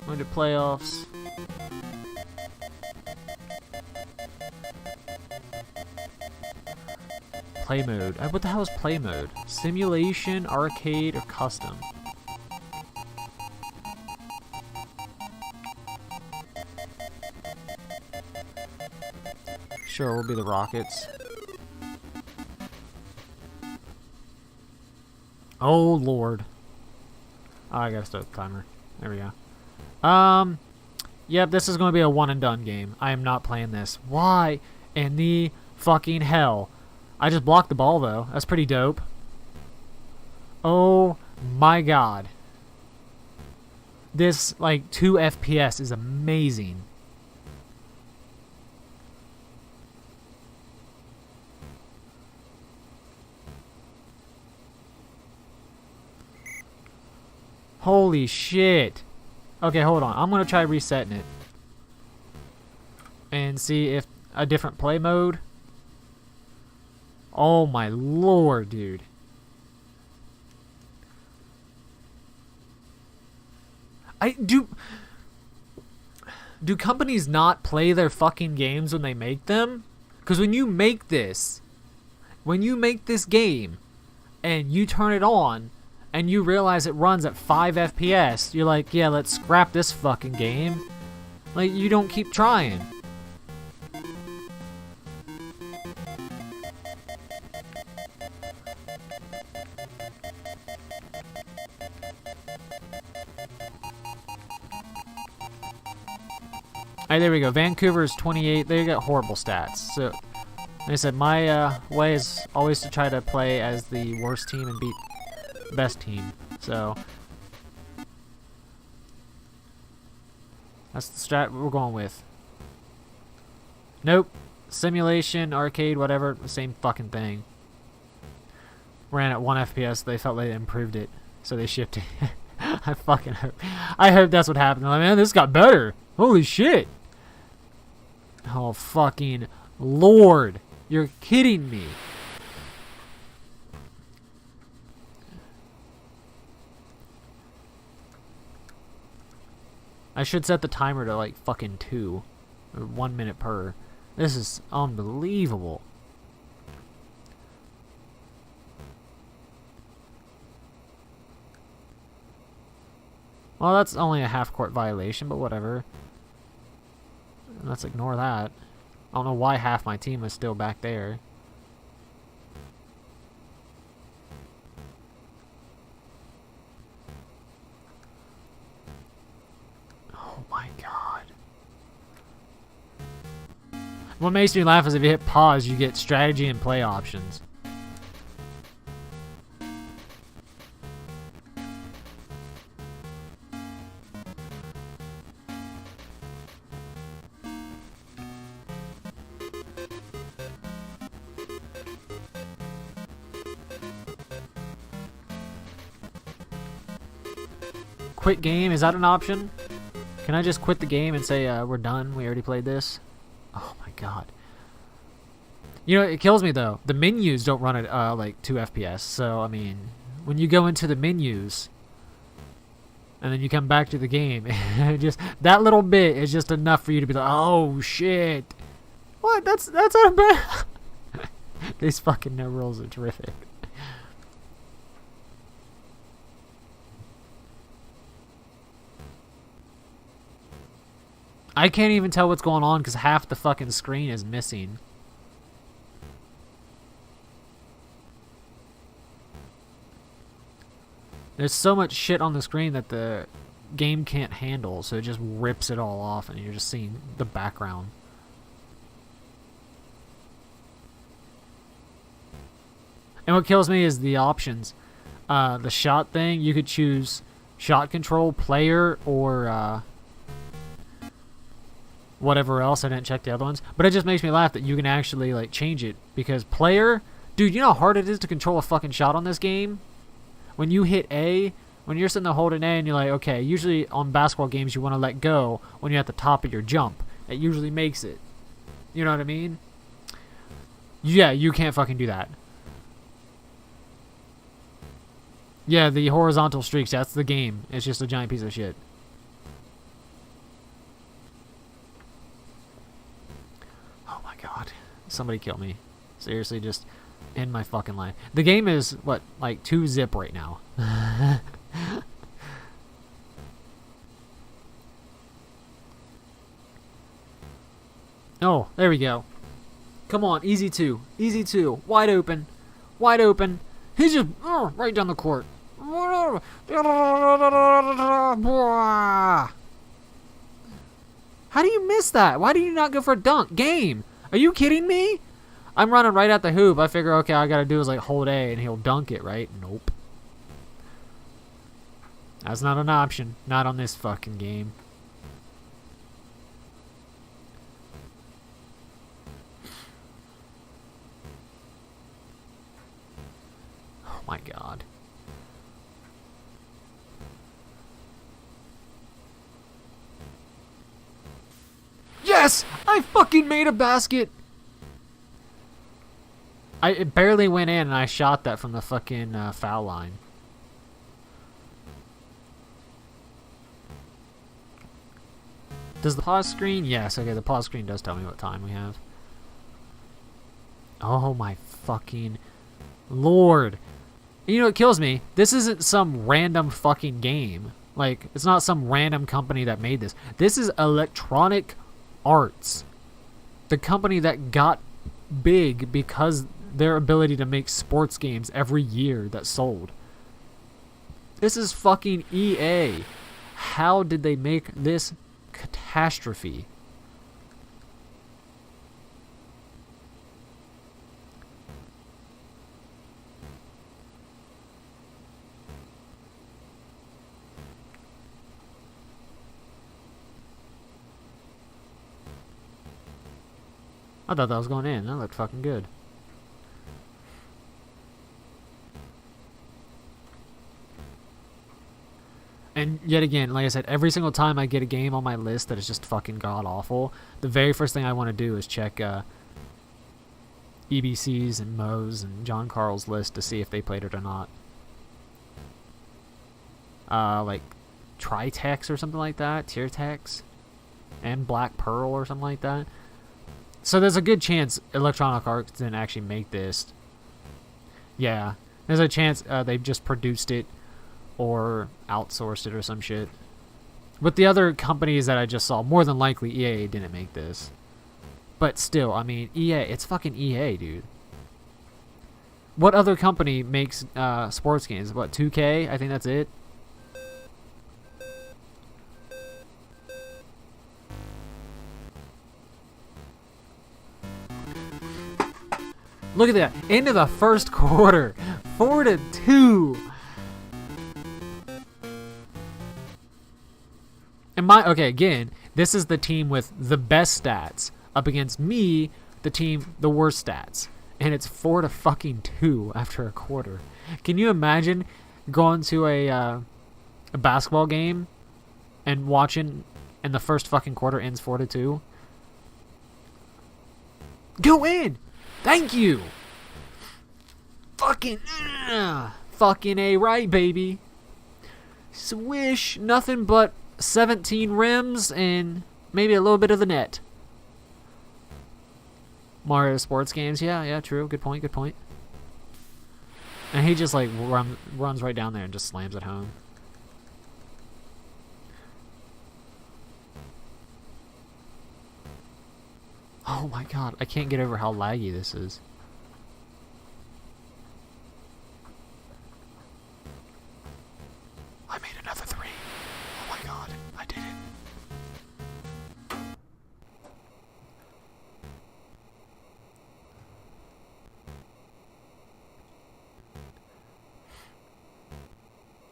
Going to playoffs. Play mode. What the hell is play mode? Simulation, arcade, or custom? Sure, we'll be the Rockets. Oh, Lord. Oh, I gotta start the timer. There we go. Yep, this is going to be a one and done game. I am not playing this. Why in the fucking hell? I just blocked the ball, though. That's pretty dope. Oh, my God. This, like, 2 FPS is amazing. Holy shit. Okay, hold on. I'm going to try resetting it. And see if a different play mode. Oh my lord, dude. Do companies not play their fucking games when they make them? Because when you make this game and you turn it on and you realize it runs at 5 FPS, you're like, yeah, let's scrap this fucking game. Like, you don't keep trying. Alright, there we go. Vancouver's 28. They got horrible stats. So, like I said, my way is always to try to play as the worst team and beat the best team. So, that's the strat we're going with. Nope. Simulation, arcade, whatever, the same fucking thing. Ran at 1 FPS. They felt they improved it, so they shifted. I fucking hope. I hope that's what happened. Like, man, this got better. Holy shit. Oh, fucking Lord. You're kidding me. I should set the timer to like fucking 2. Or 1 minute per. This is unbelievable. Well, that's only a half-court violation, but whatever. Let's ignore that. I don't know why half my team is still back there. Oh my god. What makes me laugh is if you hit pause, you get strategy and play options. Quit game, is that an option? Can I just quit the game and say we're done, we already played this? Oh my god. You know, it kills me though. The menus don't run at like 2 FPS, so I mean, when you go into the menus and then you come back to the game, just that little bit is just enough for you to be like, oh shit. What? That's not bad. These fucking no rules are terrific. I can't even tell what's going on because half the fucking screen is missing. There's so much shit on the screen that the game can't handle, so it just rips it all off and you're just seeing the background. And what kills me is the options. The shot thing, you could choose shot control, player, or whatever else. I didn't check the other ones, but it just makes me laugh that you can actually like change it, because player, dude, you know how hard it is to control a fucking shot on this game? When you hit A, when you're sitting there holding A and you're like, okay, usually on basketball games you want to let go when you're at the top of your jump. It usually makes it. You know what I mean? Yeah, you can't fucking do that. Yeah, the horizontal streaks, that's the game. It's just a giant piece of shit. Oh my god. Somebody kill me. Seriously, just end my fucking life. The game is, what, like 2-zip right now. Oh, there we go. Come on, easy 2. Easy 2. Wide open. Wide open. He's just right down the court. How do you miss that? Why do you not go for a dunk? Game. Are you kidding me? I'm running right at the hoop. I figure, okay, all I gotta do is like hold A and he'll dunk it, right? Nope. That's not an option. Not on this fucking game. Oh my god. Yes! I fucking made a basket! It barely went in and I shot that from the fucking foul line. Does the pause screen? Yes, okay, the pause screen does tell me what time we have. Oh my fucking lord. You know what kills me? This isn't some random fucking game. Like, it's not some random company that made this. This is Electronic Arts. The company that got big because their ability to make sports games every year that sold. This is fucking EA. How did they make this catastrophe? I thought that was going in. That looked fucking good. And yet again, like I said, every single time I get a game on my list that is just fucking god-awful, the very first thing I want to do is check EBC's and Mo's and John Carl's list to see if they played it or not. Like Tritex or something like that, Tiertex, and Black Pearl or something like that. So there's a good chance Electronic Arts didn't actually make this. Yeah, there's a chance they just produced it or outsourced it or some shit. But the other companies that I just saw, more than likely EA didn't make this. But still, I mean, EA, it's fucking EA, dude. What other company makes sports games? What, 2K? I think that's it. Look at that. Into the first quarter. 4-2. And okay, again, this is the team with the best stats up against me, the team, the worst stats. And it's 4-2 after a quarter. Can you imagine going to a basketball game and watching and the first fucking quarter ends 4-2? Go in! Thank you! Fucking A right, baby. Swish. Nothing but 17 rims and maybe a little bit of the net. Mario sports games. Yeah, true. Good point. And he just like runs right down there and just slams it home. Oh my god, I can't get over how laggy this is. I made another 3. Oh my god, I did it.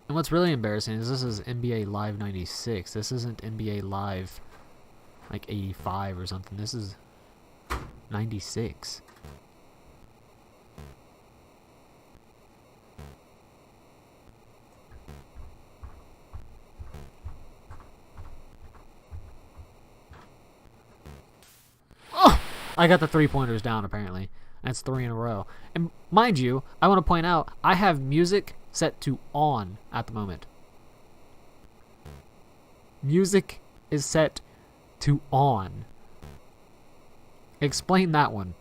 And what's really embarrassing is this is NBA Live 96. This isn't NBA Live like 85 or something. This is 96. Oh! I got the 3-pointers down apparently. That's 3 in a row. And mind you, I want to point out I have music set to on at the moment. Music is set to on. Explain that one.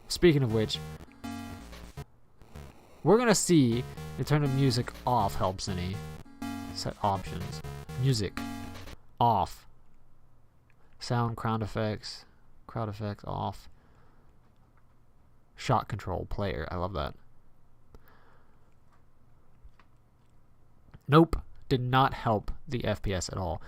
Speaking of which, we're gonna see if turning music off helps any. Set options. Music off. Sound, crowd effects off. Shot control player. I love that. Nope. Did not help the FPS at all.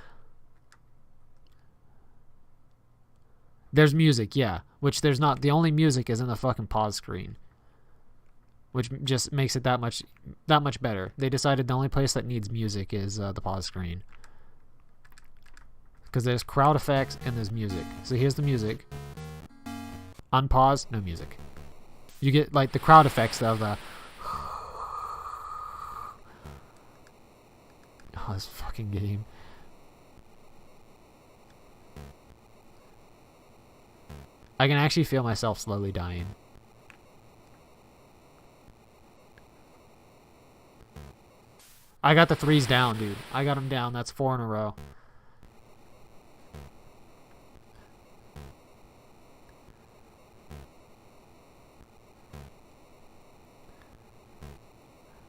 There's music, yeah. Which there's not. The only music is in the fucking pause screen. Which just makes it that much better. They decided the only place that needs music is the pause screen. Because there's crowd effects and there's music. So here's the music. Unpause, no music. You get like the crowd effects of the... Oh, this fucking game. I can actually feel myself slowly dying. I got the 3s down, dude. I got them down. That's 4 in a row.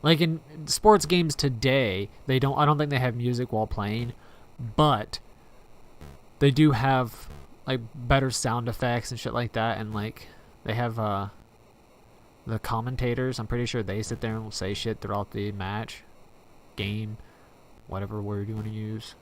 Like in sports games today, I don't think they have music while playing, but they do have like better sound effects and shit like that, and like they have the commentators, I'm pretty sure they sit there and will say shit throughout the match, game, whatever word you want to use.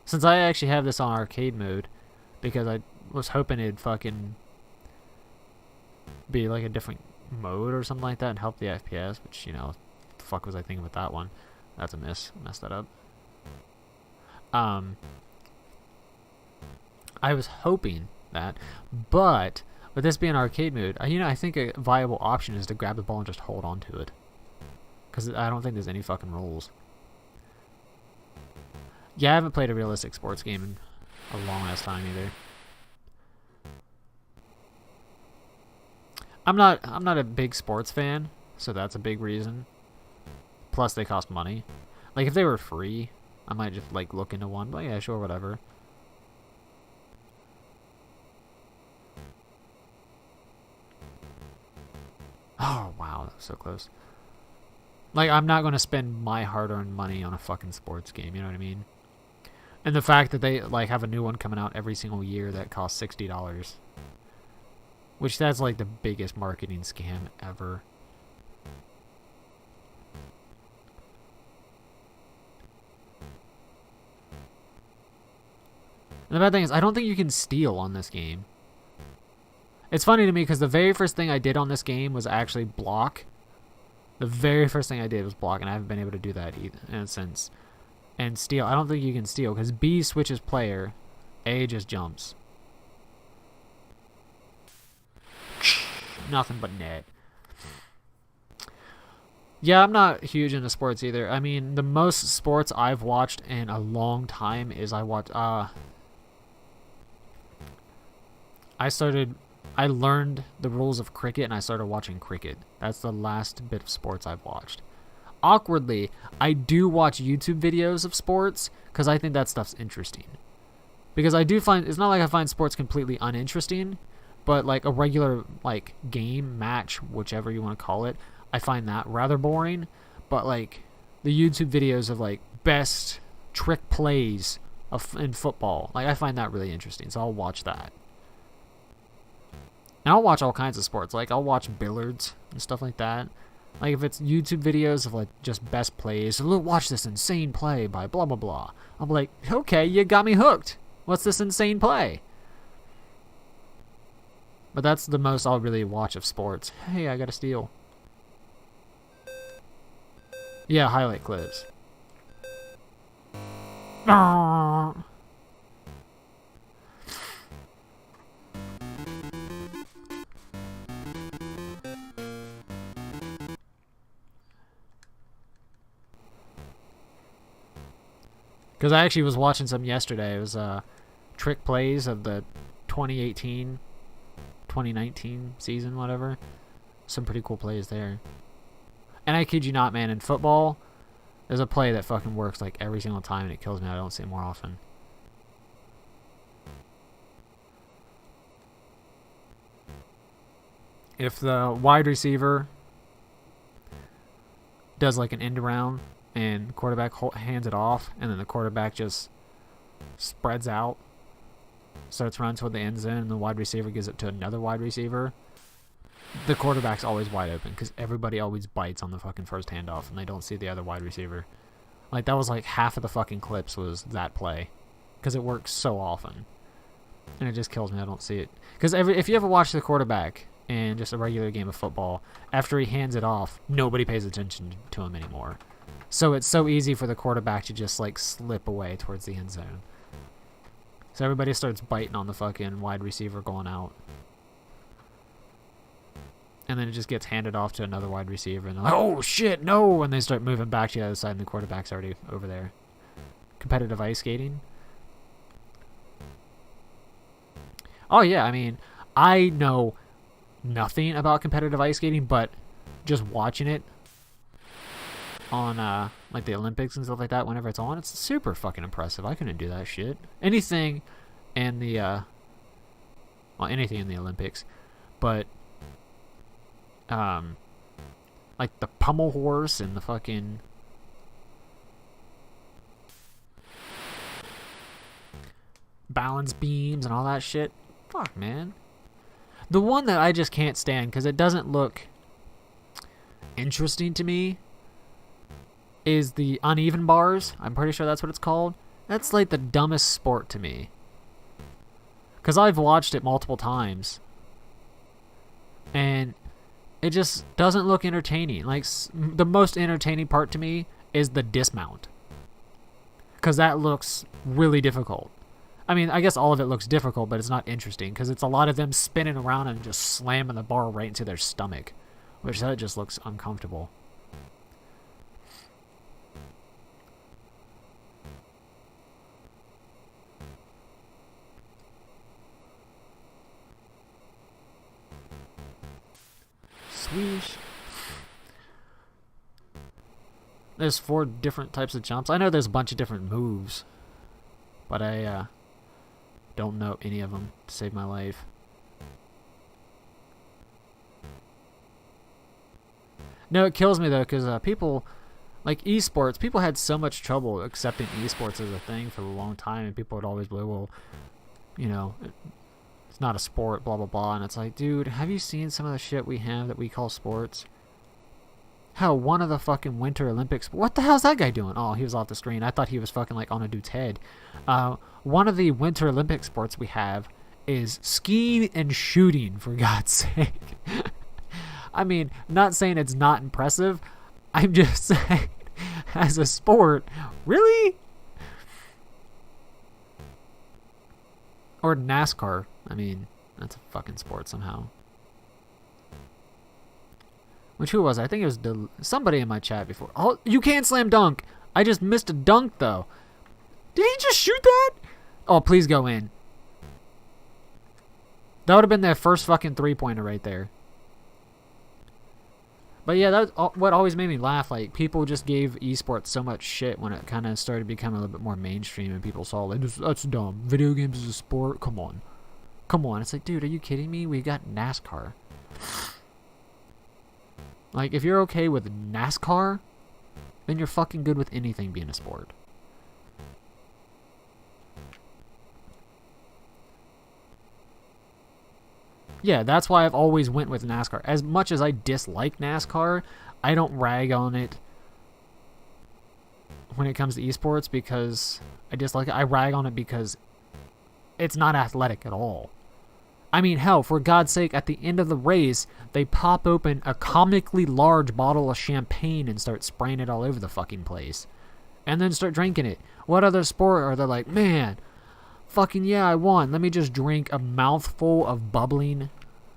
Since I actually have this on arcade mode, because I was hoping it'd fucking be like a different mode or something like that and help the FPS, which, you know, what the fuck was I thinking with that one? That's a miss. Messed that up. I was hoping that, but with this being arcade mode, you know, I think a viable option is to grab the ball and just hold on to it. Because I don't think there's any fucking rules. Yeah, I haven't played a realistic sports game in a long ass time either. I'm not a big sports fan, so that's a big reason. Plus they cost money. Like if they were free, I might just like look into one, but yeah, sure, whatever. Oh wow, that was so close. Like I'm not gonna spend my hard-earned money on a fucking sports game, you know what I mean? And the fact that they like have a new one coming out every single year that costs $60. Which that's like the biggest marketing scam ever. And the bad thing is, I don't think you can steal on this game. It's funny to me because the very first thing I did on this game was actually block. The very first thing I did was block, and I haven't been able to do that since. And steal. I don't think you can steal because B switches player, A just jumps. Nothing but net. Yeah, I'm not huge into sports either. I mean, the most sports I've watched in a long time is I learned the rules of cricket and I started watching cricket. That's the last bit of sports I've watched. Awkwardly, I do watch YouTube videos of sports because I think that stuff's interesting. Because I do find, it's not like I find sports completely uninteresting, but like a regular like game, match, whichever you want to call it, I find that rather boring. But like the YouTube videos of like best trick plays in football, like I find that really interesting, so I'll watch that. And I'll watch all kinds of sports, like I'll watch billiards and stuff like that. Like if it's YouTube videos of like just best plays, look, watch this insane play by blah blah blah. I'm like, okay, you got me hooked. What's this insane play? But that's the most I'll really watch of sports. Hey, I got a steal. Yeah, highlight clips. Because I actually was watching some yesterday. It was trick plays of the 2018, 2019 season, whatever. Some pretty cool plays there. And I kid you not, man, in football, there's a play that fucking works like every single time and it kills me. I don't see it more often. If the wide receiver does like an end around and quarterback hands it off, and then the quarterback just spreads out, starts running toward the end zone, and the wide receiver gives it to another wide receiver, the quarterback's always wide open because everybody always bites on the fucking first handoff and they don't see the other wide receiver. Like, that was like half of the fucking clips was that play because it works so often. And it just kills me. I don't see it. Because if you ever watch the quarterback in just a regular game of football, after he hands it off, nobody pays attention to him anymore. So it's so easy for the quarterback to just like slip away towards the end zone. So everybody starts biting on the fucking wide receiver going out. And then it just gets handed off to another wide receiver. And they're like, oh shit, no! And they start moving back to the other side and the quarterback's already over there. Competitive ice skating. Oh yeah, I mean, I know nothing about competitive ice skating, but just watching it on like the Olympics and stuff like that, whenever it's on, it's super fucking impressive. I couldn't do that shit. Anything in the well, anything in the Olympics, but like the pommel horse and the fucking balance beams and all that shit. Fuck, man. The one that I just can't stand because it doesn't look interesting to me is the uneven bars. I'm pretty sure that's what it's called. That's like the dumbest sport to me. Because I've watched it multiple times. And it just doesn't look entertaining. Like, the most entertaining part to me is the dismount. Because that looks really difficult. I mean, I guess all of it looks difficult, but it's not interesting. Because it's a lot of them spinning around and just slamming the bar right into their stomach. Which that just looks uncomfortable. Sweesh. There's 4 different types of jumps. I know there's a bunch of different moves, but I don't know any of them to save my life. No, it kills me though, because people, like esports, people had so much trouble accepting esports as a thing for a long time, and people would always be, well, you know, it's not a sport, blah blah blah, and it's like, dude, have you seen some of the shit we have that we call sports? Hell, one of the fucking Winter Olympics, what the hell's that guy doing? Oh, he was off the screen. I thought he was fucking like on a dude's head. One of the Winter Olympic sports we have is skiing and shooting, for God's sake. I mean, not saying it's not impressive. I'm just saying, as a sport, really? Or NASCAR. I mean, that's a fucking sport somehow. Which, who was it? I think it was somebody in my chat before. Oh, you can't slam dunk. I just missed a dunk, though. Did he just shoot that? Oh, please go in. That would have been their first fucking three-pointer right there. But yeah, that's what always made me laugh. Like, people just gave esports so much shit when it kind of started becoming a little bit more mainstream and people saw, like, that's dumb. Video games is a sport? Come on. Come on. It's like, dude, are you kidding me? We got NASCAR. Like, if you're okay with NASCAR, then you're fucking good with anything being a sport. Yeah, that's why I've always went with NASCAR. As much as I dislike NASCAR, I don't rag on it when it comes to esports because I dislike it. I rag on it because it's not athletic at all. I mean, hell, for God's sake, at the end of the race, they pop open a comically large bottle of champagne and start spraying it all over the fucking place. And then start drinking it. What other sport are they like, man, fucking yeah, I won. Let me just drink a mouthful of bubbling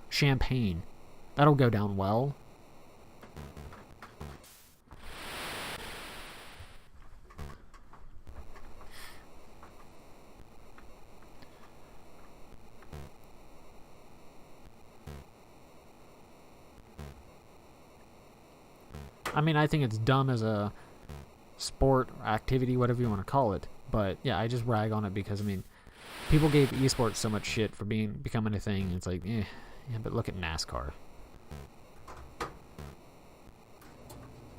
champagne. That'll go down well. I mean, I think it's dumb as a sport, activity, whatever you want to call it. But yeah, I just rag on it because, I mean, people gave esports so much shit for becoming a thing. It's like, yeah, but look at NASCAR.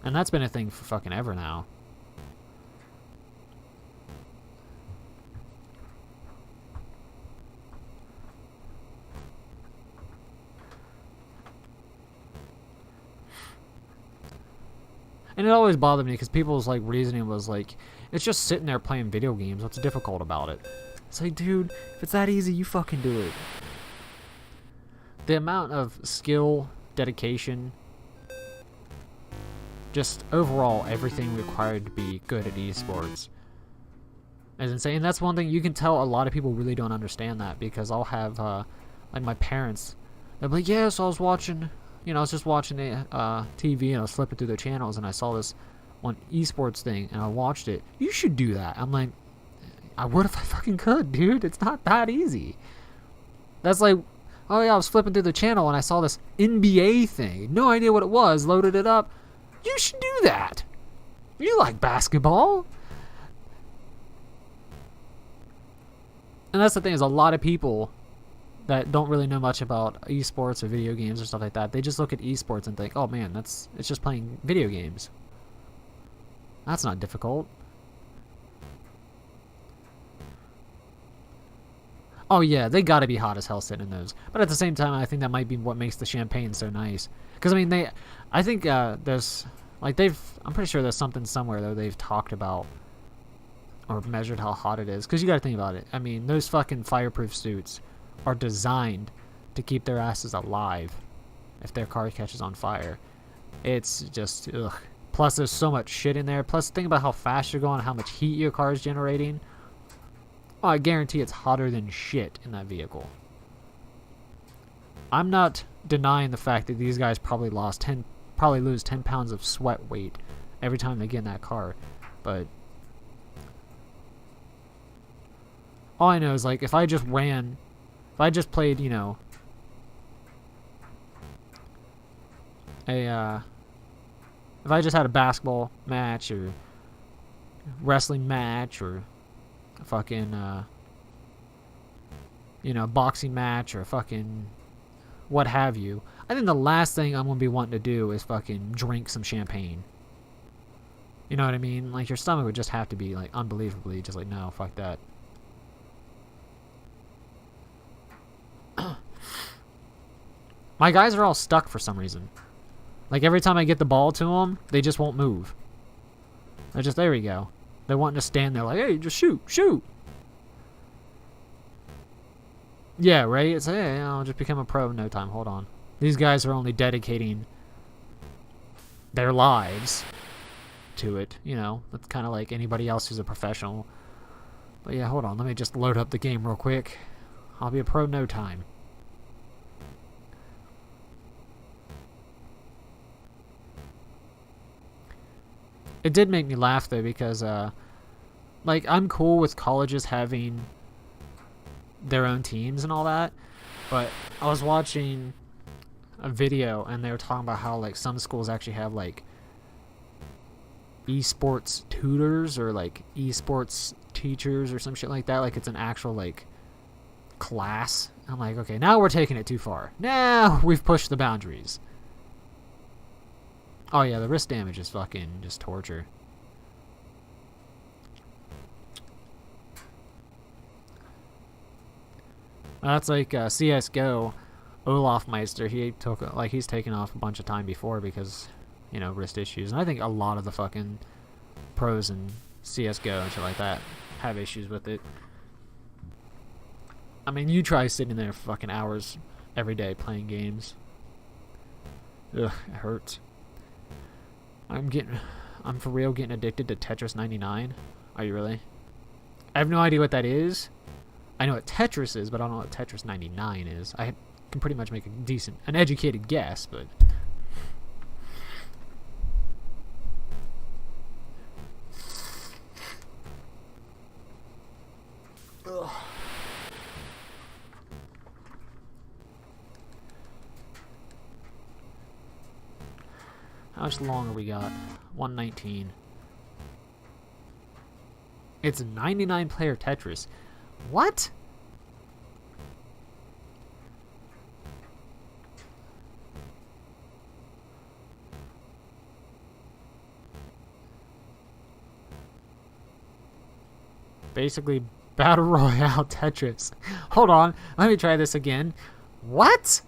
And that's been a thing for fucking ever now. And it always bothered me because people's like reasoning was like, it's just sitting there playing video games. What's difficult about it? It's like, dude, if it's that easy, you fucking do it. The amount of skill, dedication, just overall everything required to be good at esports is insane. That's one thing you can tell a lot of people really don't understand that, because I'll have like my parents, they'll be like, yeah, so I was watching, you know, I was just watching the TV and I was flipping through the channels and I saw this one esports thing and I watched it. You should do that. I'm like, I would if I fucking could, dude. It's not that easy. That's like, oh yeah, I was flipping through the channel and I saw this NBA thing. No idea what it was. Loaded it up. You should do that. You like basketball. And that's the thing, is a lot of people that don't really know much about esports or video games or stuff like that, they just look at esports and think, oh man, it's just playing video games. That's not difficult. Oh yeah, they gotta be hot as hell sitting in those. But at the same time, I think that might be what makes the champagne so nice. Because I mean, I think there's, like I'm pretty sure there's something somewhere though they've talked about or measured how hot it is. Because you gotta think about it. I mean, those fucking fireproof suits are designed to keep their asses alive if their car catches on fire. It's just, ugh. Plus, there's so much shit in there. Plus, think about how fast you're going, how much heat your car is generating. Oh, I guarantee it's hotter than shit in that vehicle. I'm not denying the fact that these guys probably lose 10 pounds of sweat weight every time they get in that car. But all I know is, like, if I just played, you know, if I just had a basketball match or wrestling match or a fucking, you know, boxing match or fucking what have you, I think the last thing I'm going to be wanting to do is fucking drink some champagne. You know what I mean? Like, your stomach would just have to be, like, unbelievably just like, no, fuck that. My guys are all stuck for some reason. Like, every time I get the ball to them, they just won't move. They're just, there we go. They're wanting to stand there like, hey, just shoot, shoot. Yeah, right? It's, hey, I'll just become a pro in no time. Hold on. These guys are only dedicating their lives to it. You know, that's kind of like anybody else who's a professional. But yeah, hold on. Let me just load up the game real quick. I'll be a pro in no time. It did make me laugh, though, because, like, I'm cool with colleges having their own teams and all that, but I was watching a video, and they were talking about how, like, some schools actually have, like, esports tutors or, like, esports teachers or some shit like that. Like, it's an actual, like, class. I'm like, okay, now we're taking it too far. Now we've pushed the boundaries. Oh yeah, the wrist damage is fucking just torture. That's like CSGO. Olaf Meister, he's taken off a bunch of time before because, you know, wrist issues. And I think a lot of the fucking pros in CSGO and shit like that have issues with it. I mean, you try sitting there for fucking hours every day playing games. Ugh, it hurts. I'm for real getting addicted to Tetris 99. Are you really? I have no idea what that is. I know what Tetris is, but I don't know what Tetris 99 is. I can pretty much make an educated guess, but... Ugh. How much longer we got? 119. It's 99 player Tetris. What? Basically, Battle Royale Tetris. Hold on, let me try this again. What?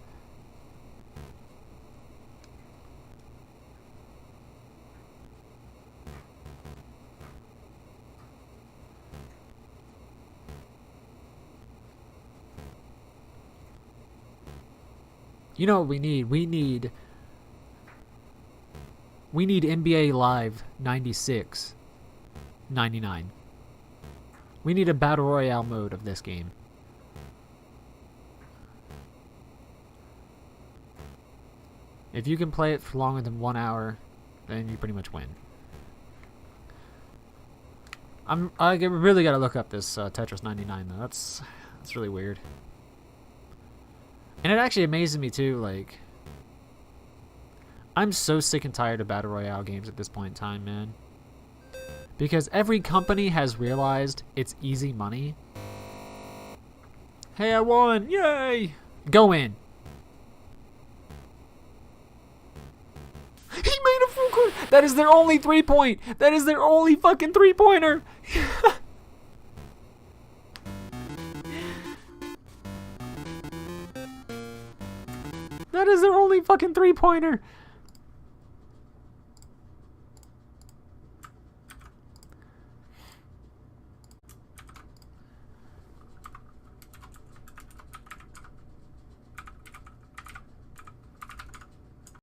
You know what we need? We need NBA Live 96, 99. We need a Battle Royale mode of this game. If you can play it for longer than 1 hour, then you pretty much win. I really gotta look up this Tetris 99 though. That's really weird. And it actually amazes me too, like... I'm so sick and tired of Battle Royale games at this point in time, man. Because every company has realized it's easy money. Hey, I won! Yay! Go in! He made a full court! That is their only 3-point! That is their only fucking 3-pointer! That is their only fucking 3-pointer!